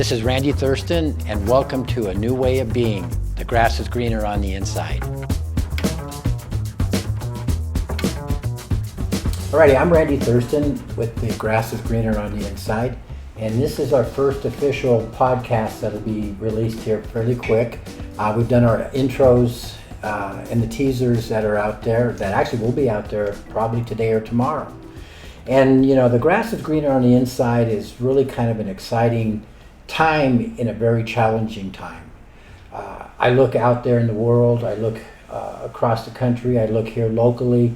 This is Randy Thurston, and welcome to A New Way of Being. The grass is greener on the inside. Alrighty, I'm Randy Thurston with The Grass is Greener on the Inside, and this is our first official podcast that'll be released here fairly quick. We've done our intros and the teasers that are out there, that actually will be out there probably today or tomorrow. And you know, The Grass is Greener on the Inside is really kind of an exciting time in a very challenging time. I look out there in the world, I look across the country, I look here locally,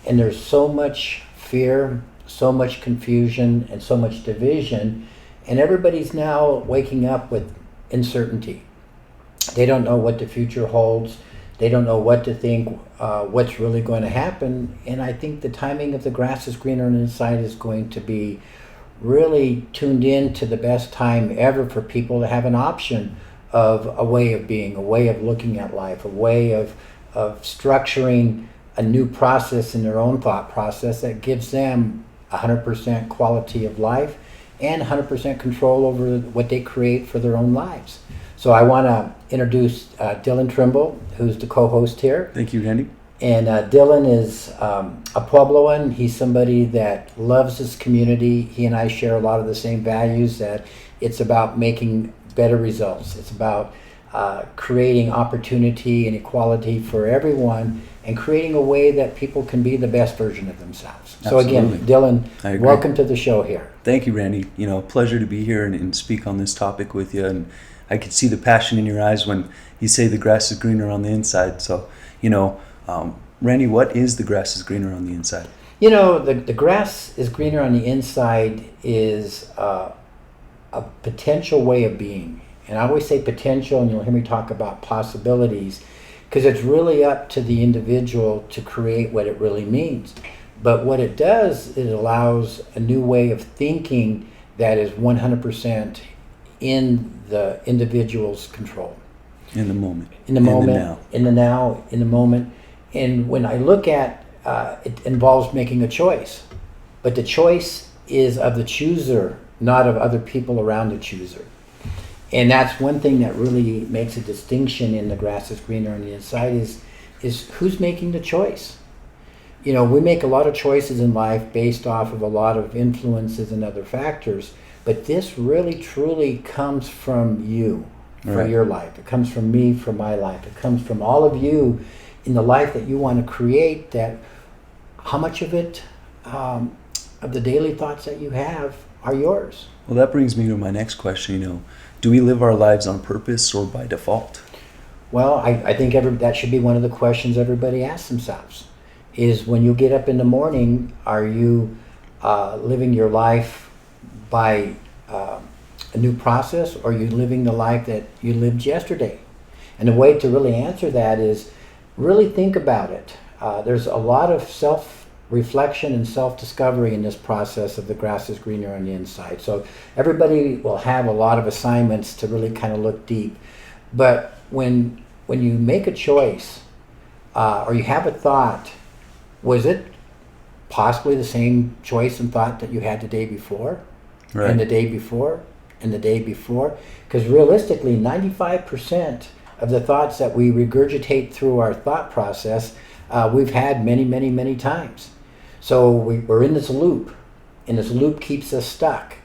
and there's so much fear, so much confusion, and so much division, and everybody's now waking up with uncertainty. They don't know what the future holds. They don't know what to think, what's really going to happen, and I think the timing of The Grass is Greener on the Inside is going to be really tuned in to the best time ever for people to have an option of a way of being, a way of looking at life, a way of structuring a new process in their own thought process that gives them 100% quality of life and 100% control over what they create for their own lives. So I want to introduce Dylan Trimble, who's the co-host here. Thank you, Renny. And Dylan is a Puebloan. He's somebody that loves his community. He and I share a lot of the same values, that it's about making better results. It's about creating opportunity and equality for everyone and creating a way that people can be the best version of themselves. Absolutely. So again, Dylan, welcome to the show here. Thank you, Randy. You know, pleasure to be here and speak on this topic with you. And I could see the passion in your eyes when you say the grass is greener on the inside. So, you know, Renny, what is the grass is greener on the inside? You know, the grass is greener on the inside is a potential way of being. And I always say potential, and you'll hear me talk about possibilities, because it's really up to the individual to create what it really means. But what it does, it allows a new way of thinking that is 100% in the individual's control. In the moment. In the moment. In the now. In the moment. And when I look at it involves making a choice. But the choice is of the chooser, not of other people around the chooser. And that's one thing that really makes a distinction in The Grass is Greener on the Inside is who's making the choice. You know, we make a lot of choices in life based off of a lot of influences and other factors, but this really truly comes from you, for right. Your life. It comes from me, for my life. It comes from all of you in the life that you want to create, that how much of it, of the daily thoughts that you have are yours. Well, that brings me to my next question, you know. Do we live our lives on purpose or by default? Well, I think that should be one of the questions everybody asks themselves, is when you get up in the morning, are you living your life by a new process, or are you living the life that you lived yesterday? And the way to really answer that is really think about it. There's a lot of self-reflection and self-discovery in this process of The Grass is Greener on the Inside. So everybody will have a lot of assignments to really kind of look deep. But when you make a choice or you have a thought, was it possibly the same choice and thought that you had the day before? Right. And the day before? And the day before? Because realistically, 95% of the thoughts that we regurgitate through our thought process, we've had many, many, many times. So we're in this loop, and this loop keeps us stuck.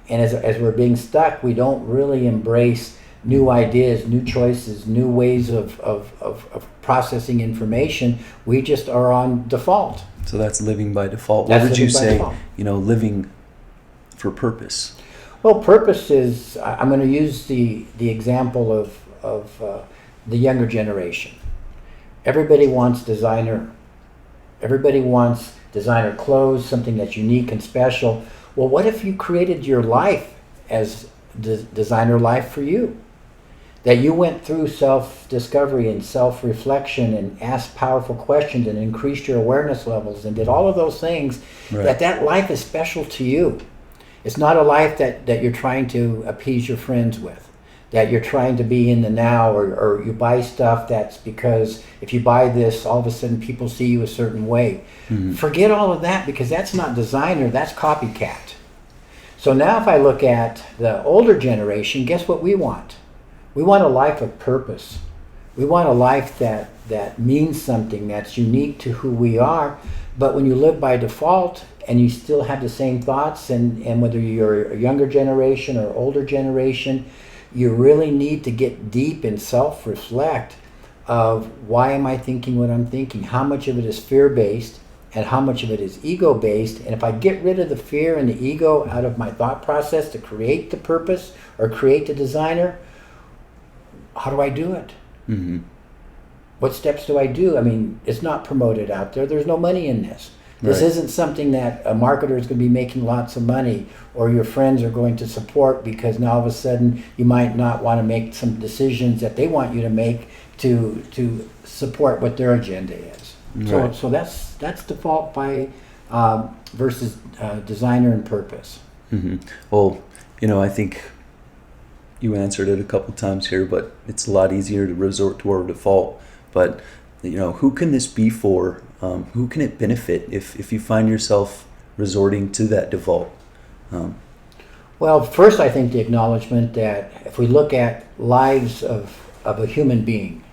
And as we're being stuck, we don't really embrace new ideas, new choices, new ways of processing information. We just are on default. So that's living by default. What would you say, you know, living for purpose? Well, purpose is, I'm going to use the example of the younger generation. Everybody wants designer. Everybody wants designer clothes, something that's unique and special. Well, what if you created your life as designer life for you? That you went through self-discovery and self-reflection and asked powerful questions and increased your awareness levels and did all of those things, right. that life is special to you. It's not a life that you're trying to appease your friends with, that you're trying to be in the now, or you buy stuff that's because if you buy this, all of a sudden people see you a certain way. Mm-hmm. Forget all of that, because that's not designer, that's copycat. So now if I look at the older generation, guess what we want? We want a life of purpose. We want a life that means something, that's unique to who we are. But when you live by default and you still have the same thoughts, and whether you're a younger generation or older generation, you really need to get deep and self-reflect of why am I thinking what I'm thinking? How much of it is fear-based and how much of it is ego-based? And if I get rid of the fear and the ego out of my thought process to create the purpose or create the designer, how do I do it? Mm-hmm. What steps do I do? I mean, it's not promoted out there. There's no money in this. This Right. isn't something that a marketer is going to be making lots of money or your friends are going to support, because now all of a sudden you might not want to make some decisions that they want you to make to support what their agenda is. Right. So that's default by versus designer and purpose. Mm-hmm. Well, I think you answered it a couple times here, but it's a lot easier to resort to our default. But who can this be for? Who can it benefit if you find yourself resorting to that default? Well, first I think the acknowledgement that if we look at lives of a human being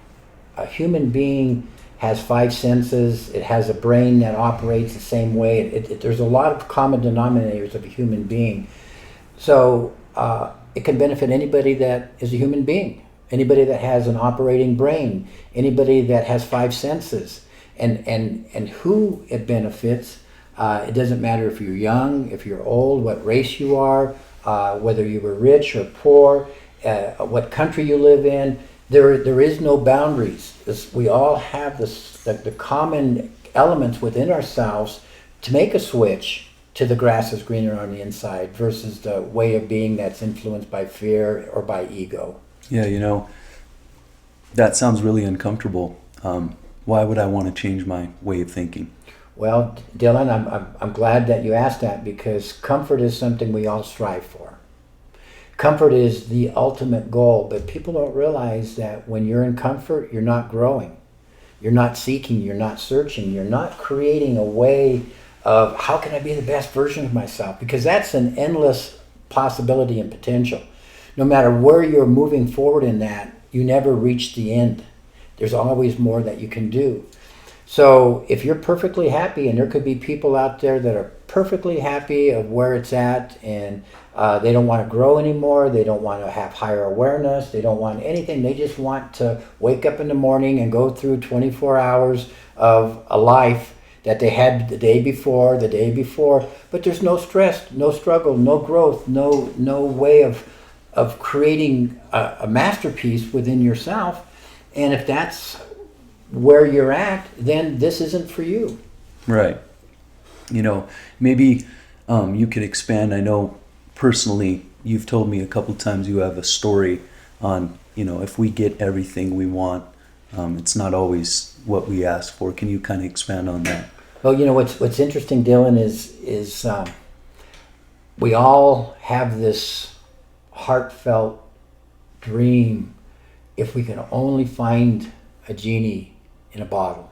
has 5 senses. It has a brain that operates the same way. There's a lot of common denominators of a human being. So it can benefit anybody that is a human being, anybody that has an operating brain, anybody that has 5 senses. And who it benefits, it doesn't matter if you're young, if you're old, what race you are, whether you were rich or poor, what country you live in. There is no boundaries. We all have the common elements within ourselves to make a switch to the grass is greener on the inside versus the way of being that's influenced by fear or by ego. Yeah, that sounds really uncomfortable. Why would I want to change my way of thinking? Well, Dylan, I'm glad that you asked that, because comfort is something we all strive for. Comfort is the ultimate goal, but people don't realize that when you're in comfort, you're not growing. You're not seeking, you're not searching, you're not creating a way of how can I be the best version of myself, because that's an endless possibility and potential. No matter where you're moving forward in that, you never reach the end. There's always more that you can do. So if you're perfectly happy, and there could be people out there that are perfectly happy of where it's at, and they don't want to grow anymore, they don't want to have higher awareness, they don't want anything, they just want to wake up in the morning and go through 24 hours of a life that they had the day before, but there's no stress, no struggle, no growth, no way of creating a masterpiece within yourself. And if that's where you're at, then this isn't for you. Right. Maybe you could expand. I know personally you've told me a couple times you have a story on, if we get everything we want, it's not always what we ask for. Can you kind of expand on that? Well, what's interesting, Dylan, is we all have this heartfelt dream if we can only find a genie in a bottle.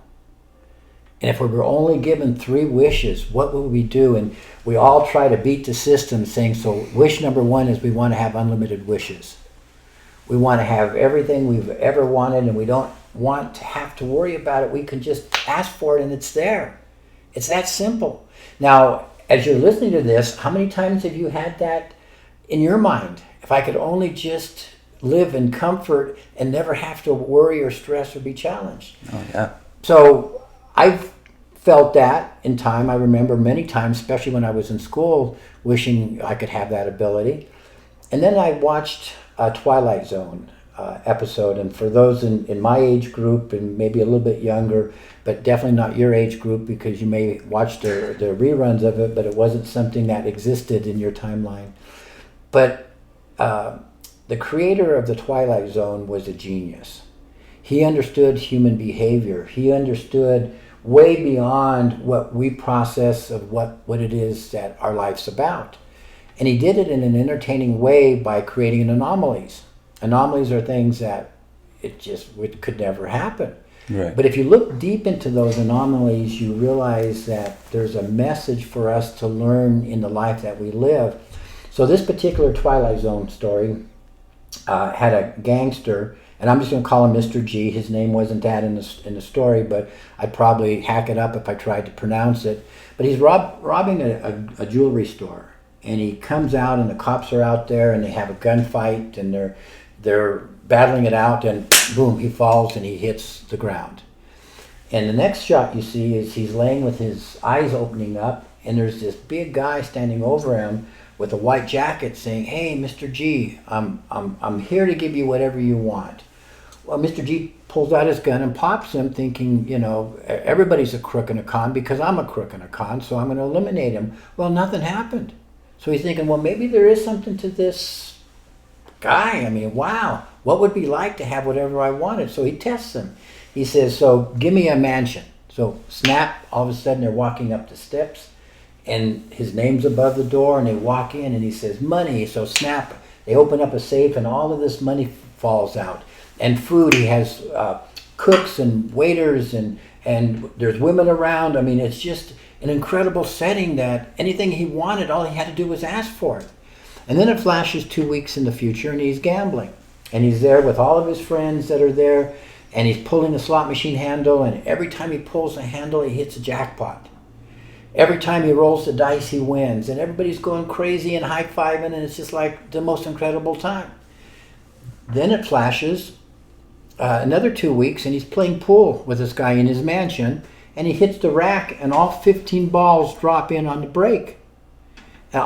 And if we were only given 3 wishes, what would we do? And we all try to beat the system saying, so wish number 1 is we want to have unlimited wishes. We want to have everything we've ever wanted, and we don't want to have to worry about it. We can just ask for it and it's there. It's that simple. Now, as you're listening to this, how many times have you had that in your mind? If I could only just live in comfort and never have to worry or stress or be challenged. Oh, yeah. So I've felt that in time. I remember many times, especially when I was in school, wishing I could have that ability. And then I watched a Twilight Zone episode. And for those in my age group and maybe a little bit younger, but definitely not your age group, because you may watch the reruns of it, but it wasn't something that existed in your timeline. But the creator of the Twilight Zone was a genius. He understood human behavior. He understood way beyond what we process of what it is that our life's about. And he did it in an entertaining way by creating anomalies. Anomalies are things that it could never happen. Right. But if you look deep into those anomalies, you realize that there's a message for us to learn in the life that we live. So this particular Twilight Zone story had a gangster, and I'm just going to call him Mr. G. His name wasn't that in the story, but I'd probably hack it up if I tried to pronounce it. But he's robbing a jewelry store, and he comes out, and the cops are out there, and they have a gunfight, and they're battling it out, and boom, he falls and he hits the ground. And the next shot you see is he's laying with his eyes opening up, and there's this big guy standing over him with a white jacket saying, "Hey, Mr. G, I'm here to give you whatever you want." Well, Mr. G pulls out his gun and pops him, thinking, everybody's a crook and a con because I'm a crook and a con, so I'm going to eliminate him. Well, nothing happened. So he's thinking, well, maybe there is something to this guy. I mean, wow, what would it be like to have whatever I wanted? So he tests him. He says, so give me a mansion. So snap, all of a sudden they're walking up the steps, and his name's above the door, and they walk in, and he says, money. So snap, they open up a safe, and all of this money falls out. And food, he has cooks and waiters, and there's women around. I mean, it's just an incredible setting that anything he wanted, all he had to do was ask for it. And then it flashes 2 weeks in the future, and he's gambling. And he's there with all of his friends that are there, and he's pulling the slot machine handle, and every time he pulls the handle, he hits a jackpot. Every time he rolls the dice, he wins, and everybody's going crazy and high-fiving, and it's just like the most incredible time. Then it flashes another 2 weeks, and he's playing pool with this guy in his mansion, and he hits the rack, and all 15 balls drop in on the break. I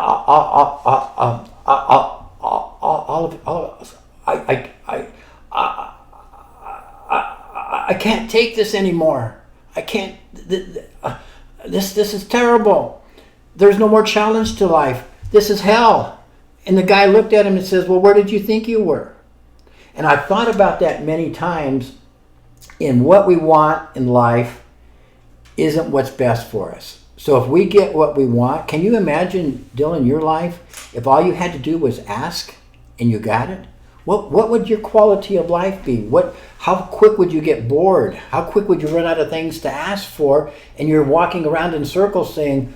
can't take this anymore. I can't. This is terrible. There's no more challenge to life. This is hell. And the guy looked at him and says, well, where did you think you were? And I've thought about that many times. In what we want in life isn't what's best for us. So if we get what we want, can you imagine, Dylan, your life, if all you had to do was ask and you got it? What would your quality of life be? How quick would you get bored? How quick would you run out of things to ask for? And you're walking around in circles saying,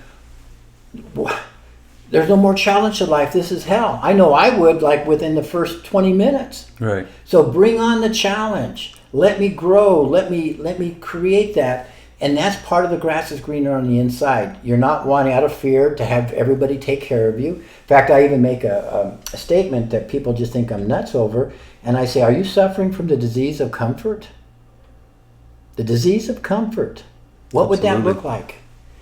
there's no more challenge to life. This is hell. I know I would, like within the first 20 minutes. Right. So bring on the challenge. Let me grow. Let me create that. And that's part of the grass is greener on the inside. You're not wanting out of fear to have everybody take care of you. In fact, I even make a statement that people just think I'm nuts over. And I say, are you suffering from the disease of comfort? The disease of comfort. What would that look like?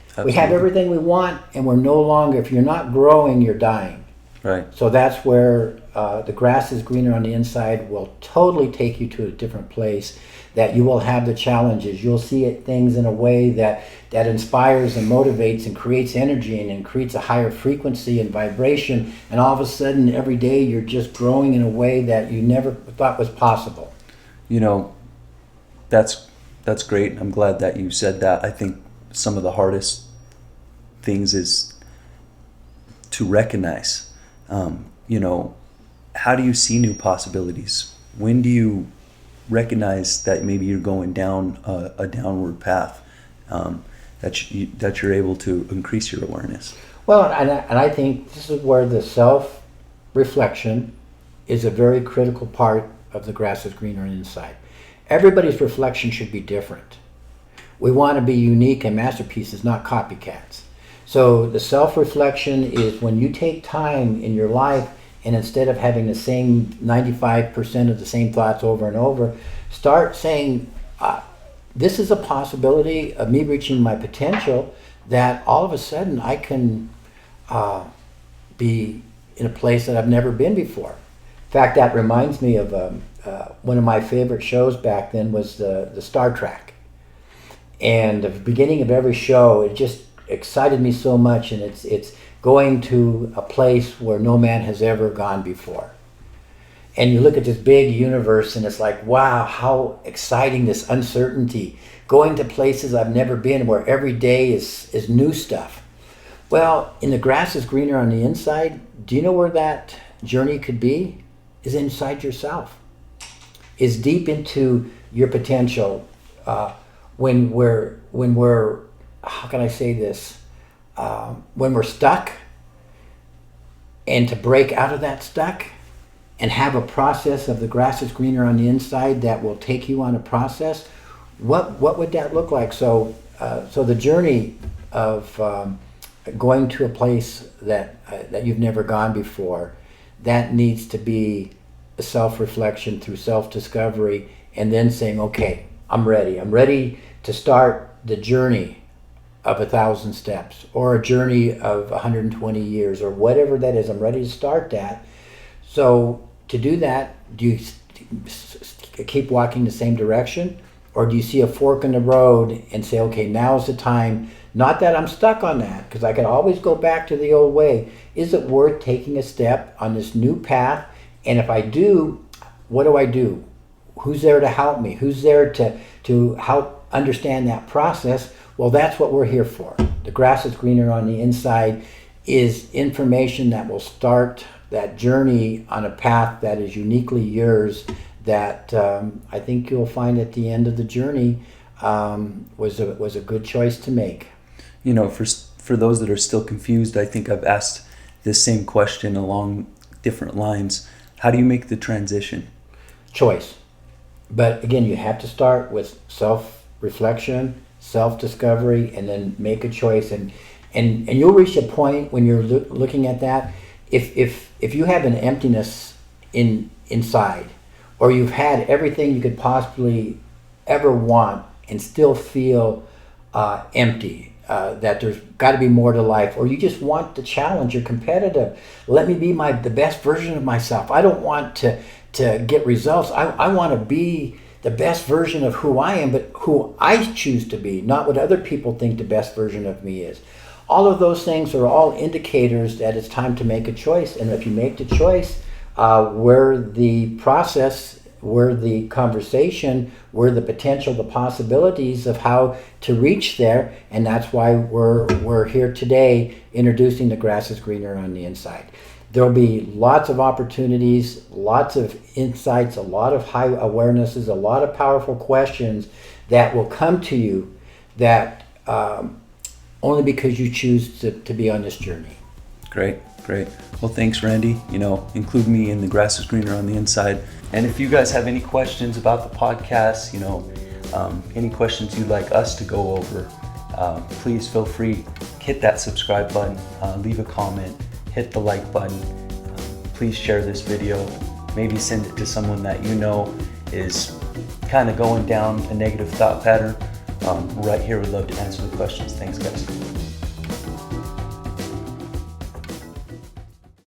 Absolutely. We have everything we want, and we're no longer, if you're not growing, you're dying. Right. So that's where the grass is greener on the inside will totally take you to a different place, that you will have the challenges. You'll see things in a way that inspires and motivates and creates energy and creates a higher frequency and vibration. And all of a sudden, every day, you're just growing in a way that you never thought was possible. That's great. I'm glad that you said that. I think some of the hardest things is to recognize, how do you see new possibilities? When do you recognize that maybe you're going down a downward path, that you're able to increase your awareness? Well, and I think this is where the self-reflection is a very critical part of the grass is greener inside. Everybody's reflection should be different. We want to be unique and masterpieces, not copycats. So the self-reflection is when you take time in your life, and instead of having the same 95% of the same thoughts over and over, start saying, this is a possibility of me reaching my potential, that all of a sudden I can be in a place that I've never been before. In fact, that reminds me of one of my favorite shows back then was the Star Trek. And the beginning of every show, it just excited me so much, and it's going to a place where no man has ever gone before. And you look at this big universe, and it's like, wow, how exciting, this uncertainty. Going to places I've never been, where every day is new stuff. Well, in the grass is greener on the inside, do you know where that journey could be? Is inside yourself. Is deep into your potential. When we're, how can I say this? When we're stuck and to break out of that stuck and have a process of the grass is greener on the inside that will take you on a process, what would that look like? So the journey of going to a place that you've never gone before, that needs to be a self-reflection through self-discovery, and then saying, okay, I'm ready to start the journey of 1,000 steps, or a journey of 120 years, or whatever that is. I'm ready to start that. So to do that, do you keep walking the same direction, or do you see a fork in the road and say, okay, now's the time? Not that I'm stuck on that, because I can always go back to the old way. Is it worth taking a step on this new path? And if I do, what do I do? Who's there to help me? Who's there to help understand that process? Well, that's what we're here for. The grass is greener on the inside is information that will start that journey on a path that is uniquely yours, that I think you'll find at the end of the journey was a good choice to make. You know, for those that are still confused, I think I've asked this same question along different lines. How do you make the transition? Choice. But again, you have to start with self-reflection, self-discovery, and then make a choice. And you'll reach a point when you're looking at that. If you have an emptiness inside, or you've had everything you could possibly ever want and still feel empty, that there's got to be more to life, or you just want the challenge, you're competitive. Let me be the best version of myself. I don't want to get results. I want to be the best version of who I am, but who I choose to be, not what other people think the best version of me is. All of those things are all indicators that it's time to make a choice. And if you make the choice, where the process, where the conversation, where the potential, the possibilities of how to reach there. And that's why we're here today introducing the grass is greener on the inside. There'll be lots of opportunities, lots of insights, a lot of high awarenesses, a lot of powerful questions that will come to you that only because you choose to be on this journey. Great. Well, thanks, Randy. You know, include me in the grass is greener on the inside. And if you guys have any questions about the podcast, you know, any questions you'd like us to go over, please feel free, hit that subscribe button, leave a comment, hit the like button. Please share this video. Maybe send it to someone that you know is kind of going down a negative thought pattern. Right here, we'd love to answer the questions. Thanks, guys.